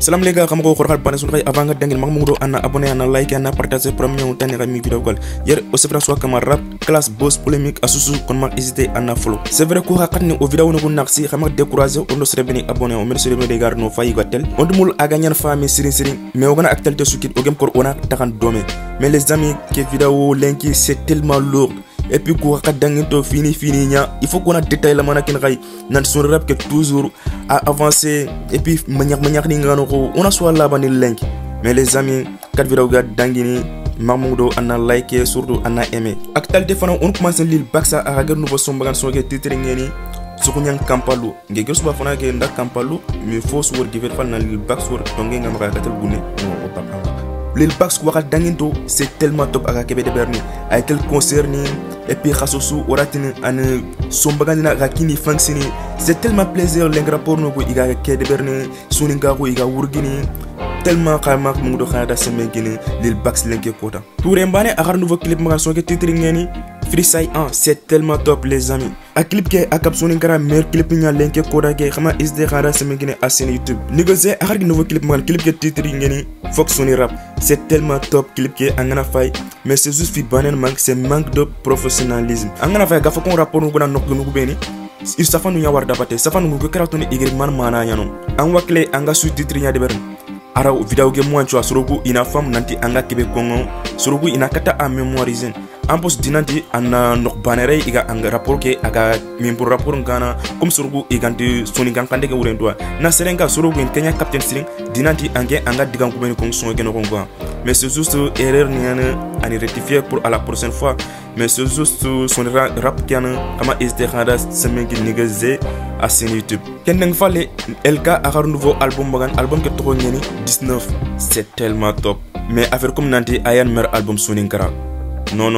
Salam les gars, comme vous regardez pas sur avant de gagner magmudo ana abonné ana like ana partager premier ou tani rami vidéo call. Hier au c'est soit comme rap classe boss polémique asusu kon mak hésiter ana follow. C'est vrai ko hakatni au vidéo no naksi xamak décourager on se rebeni abonné on merci de gars no fayi gatel. On dumul aga ñan fami sirin mais on a actualité sukit o gem kor ona takan domé. Mais les amis, que vidéo linki c'est tellement lourd. Et puis quoi que fini nya, il faut qu'on a détaillé la mana kinrai nan son rap que toujours à avancer et puis manière n'ingano on a soit là bas link. Mais les amis, quatre vidéos gad dangini Mamoudou ana like surtout ana aimé. Actualité fana on commence lil baksa à regarder nouveau son bagan son que titre ngeni sukunyang kampalu ngegel suba fana ke nda kampalu mais faut sur givet fal na lil bak sur tongé ngam rakatel gune no papa. Lil Bax Dangento, c'est tellement top à Québec de Berni. Avec quel concert et puis Rassosu, Oratine, Anne, Sombagana, Rakini, Fansini. C'est tellement plaisir, l'engrapor no go iga Québec de Berni, Soningago, iga Wurgini. Tellement calme, Mundo Khada Semengini, Lil Bax Lenke Kota. Pour un banné, à un nouveau clip, Magason qui titre Ngeni. Freestyle 1, c'est tellement top les amis. A clip qui a captionné un meilleur clip nya lenke koda ke xama isde khara semengene à sen YouTube. Négocier a un nouveau clip man clip qui titre ngeni Fox Sony Rap. C'est tellement top clip qui angana fay mais c'est juste fi banen manque c'est manque de professionnalisme. Angana fay gafa kon rapport no gona nok no beni. Il safa nu nya war dabate safa nu ko karatoni igri man mana nyano. An wakle anga sous-titre nya de berne. Ara vidéo ke mo ancho surugu ina fam nanti anga kebe kongo surugu ina kata a mémoriser. En post dinanti ana nok banere iga anga rapport ke aga membre rapport ngana comme surugu iganti soni gankande ke urendwa na serenga surugu en Kenya captain string dinanti ange anga digan ko ben ko son ke no kongo mais c'est juste erreur niana ani rectifier pour à la prochaine fois mais c'est juste son rap kiana ama istihada semengi nigeze à sen YouTube ken fallait LK a nouveau album bagan album ke to ngeni 19 c'est tellement top mais affaire comme nanti ayan mer album soni ngara non,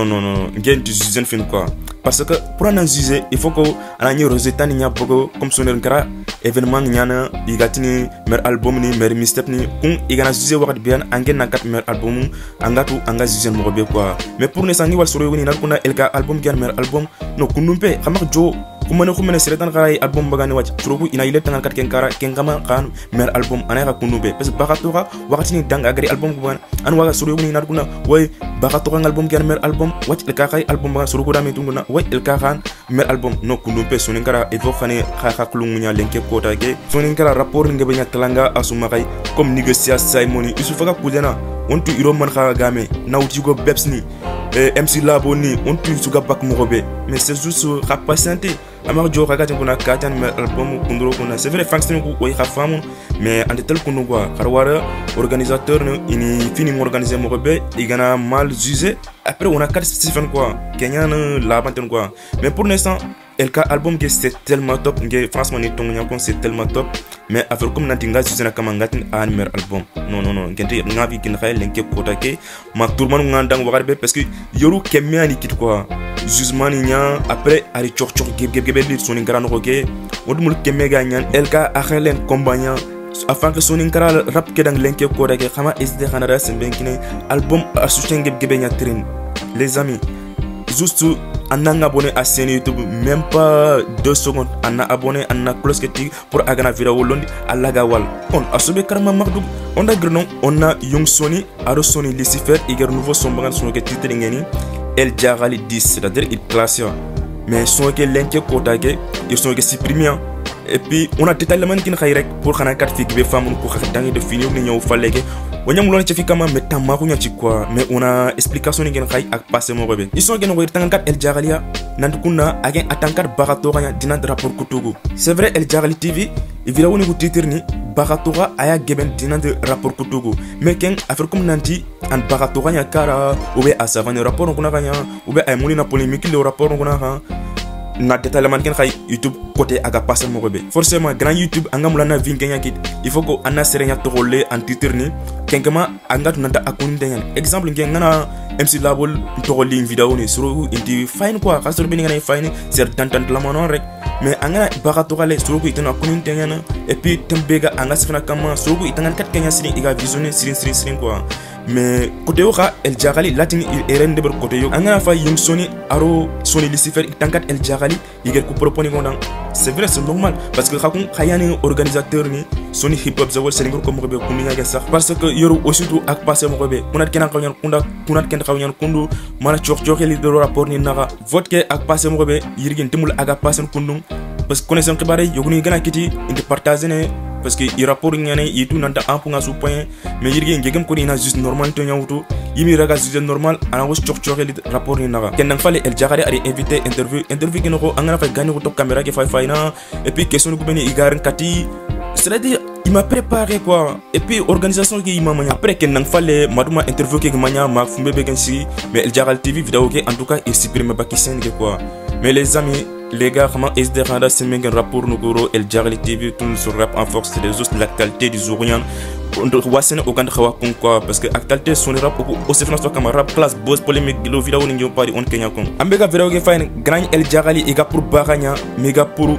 gain du jeune film quoi. Parce que pour un juger, il faut que on résultat ni beaucoup comme son ngara événement nyana igatini mer album ni mer mistep ni kun igana juger wakat bien angen nakat mer album angatu anga juger mo be quoi. Mais pour ne sangi wal soro woni na kuna elka album gan mer album no kunumpe xamak jo kumene seretan kara album bagani wacc trobu ina ile tangal kat ken kara ken kama kan mer album anaya kunube parce que bakatora wakati ni dang agri album ko ban an waga soro woni na kuna way bakatora album gan mer album wacc el kara album bagan soro ko dame tunguna way el kara mer album no kunube sonin kara evo fane kha klungunya lenke kota ge sonin kara rapport ngebe nya talanga asuma kay comme négocier Simoni isufaga kudena on tu iro man kha game nawti go beps ni MC Laboni on tu suga bak mogobe mais c'est juste patienter amar jo kagati kuna katan mer album kundro kuna c'est vrai function ko way khafamun mais ande tel kunu quoi kharwara organisateur ini fini organiser mogobe igana mal jugé après on a 4 Stephen quoi Kenya la banten quoi mais pour l'instant LK album que c'est tellement top franchement ni tonga c'est tellement top mais affaire comme nantinga jusena kama ngatin an mer album non ngente ngavi kin khayel lenke kota ke ma tourman ngandang wagarbe parce que yoru kemiani kit quoi jugement nya après ari chok gebe lit sonin grano ke wodumul kemega nyan LK akhelen compagnon afin que sonin kara rap ke dang lenke kota ke khama sd khanara sembenkine album asuten gebe nya trin les amis juste en abonné à chaîne YouTube même pas 2 secondes en abonné en cloche pour agana vidéo londi alagawal on asobe karma magdou on a grenon on a Young Sony aro Sony Lucifer iger nouveau son bagan son que titre ngeni El Jagali 10 c'est-à-dire il classe mais son que lenke kotage ils sont que supprimer et puis on a totalement kin khayrek pour xana kat fi be femme ko xax dangi de finir ni ñew faleke wonyam lon ci fi kama mais tam mako ñati quoi mais on a explication ngeen xay ak passé mo robé ils sont ngeen ko tangat El Jagalia nandu kunna agen atankat bagato ganya dina rapport kutugo c'est vrai El Jagali TV il vidéo ni ko titre ni bagato ga aya geben dina de rapport kutugo mais ken affaire comme nanti an bagato ganya kara ou be asavane rapport ngona ganya ou be ay molina polémique le rapport ngona ha na détail man ken xay YouTube côté aga passer mo robé forcément grand YouTube angamula na vingenya kit il faut que ana serenya to rolé en titre ni kenkama angatu nanta akun denyan exemple ngen ngana MC Labol to rolé vidéo ni sur inti fine quoi kasor bi ngana fine c'est tantant la manon rek mais angana baka to galé sur ko itana akun denyan et puis tembega anga sifna kama sur ko itana kat kenya sini iga visionner sirin quoi mais côté yo xa El Diakhali latini eren de côté yo anga fa yum Sony aro Sony Lucifer tankat El Diakhali yiger ko proponi gondang c'est vrai c'est normal parce que xakun xayani organisateur ni Sony hip hop zawol Sénégal ko mo be ko nga sax parce que yoru aussi tout ak passé mo be munat kenan xawñan kunda kunat ken xawñan kundu mana ciox cioxeli de rapport ni naga vote ke ak passé mo be yirgin timul aga passé kundum parce que connaissance xibaare yoguni gëna kiti indi partager ne parce que i rapport ngane i tout nanta ampunga su point mais yirgi ngegem ko ina juste normal to nyawtu yimi raga juste normal ana wos ciox cioxeli rapport ni naga ken nang fale El Diakhali ari invité interview kino ko angana fa gani ko to caméra ke fay na et puis question ko beni igaran kati c'est-à-dire il m'a préparé quoi et puis organisation qui m'a mania après ken nang fallait maduma interview ke mania ma fumbe be gensi mais El Diakhali TV vidéo ke en tout cas il supprime pas qui scène quoi mais les amis les gars comment SD Randa c'est un rapport nous El Diakhali TV tout sur rap en force c'est les autres l'actualité du jourian on doit se au candidat quoi parce que actualité son rap aussi France comme rap classe boss polémique lo vidéo ni pari on Kenya kon ambega vidéo ke fine grand El Diakhali iga pour baranya méga pour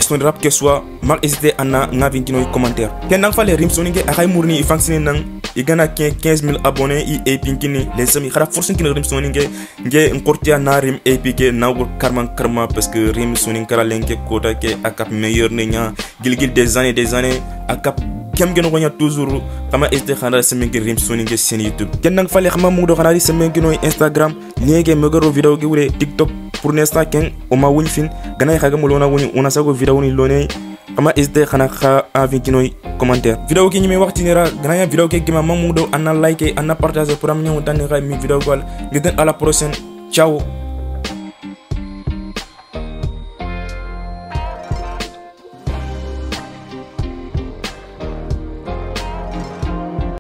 son rap que soit mal hésité anna nga vintino commentaire ken nang fale rim soninge akay mourni fonctionner nang igana 15 000 abonnés i pinkini les amis xara force kin rim soninge nge ngortia na rim epike na wor karma parce que rim soning kala lenke kota ke akap meilleur nenya gilgil des années akap kem gëno ko nya toujours xama hésité xana semengi rim soninge sen YouTube ken nang fale xama mu do xana semengi no Instagram ñege megaro vidéo ge wure TikTok pour l'instant ken o ma wuñ fin ganay xaga mo lona wuñ ona sago vidéo ni lone xama hésité xana xa invité no commentaire vidéo ki ñimi waxti nira ganay vidéo ke gima mamudo ana like ana partager pour am ñew tan mi vidéo gal ngeen à la prochaine ciao.